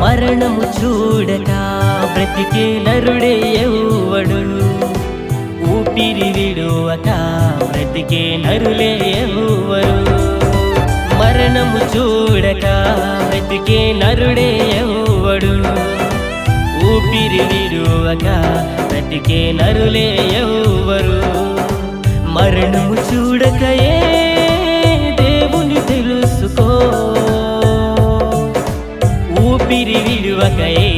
మరణము చూడక బ్రతికే నరుడే ఎవ్వడు, ఊపిరి విడువక బ్రతికే నరులే ఎవ్వరు. మరణము చూడక బ్రతికే నరుడే ఎవ్వడు, ఊపిరి విడువక బ్రతికే నరులే ఎవ్వరు. మరణము చూడకయే దేవుని తెలుసుకో, ఊపిరి విడువకయే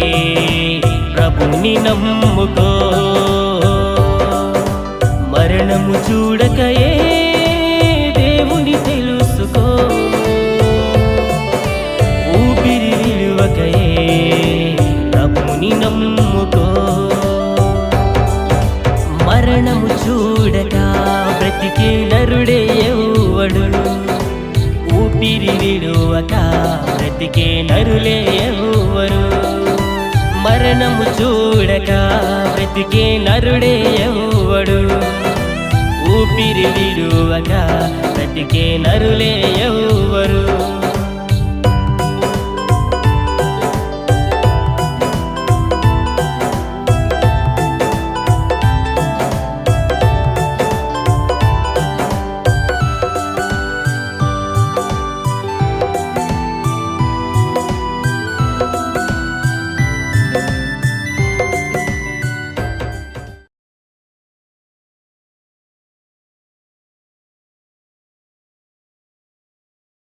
ప్రభుని నమ్ముకో. మరణము చూడకయే దేవుని తెలుసుకో, ఊపిరి విడువకయే ప్రభుని నమ్ముకో. మరణము చూడక బ్రతికే నరుడే ఎవ్వడు, ఊపిరి విడువక బ్రతికే నరులే ఎవ్వరు. మరణము చూడక బ్రతికే నరుడే ఎవ్వడు, ఊపిరి విడువక బ్రతికే నరులే ఎవ్వరు.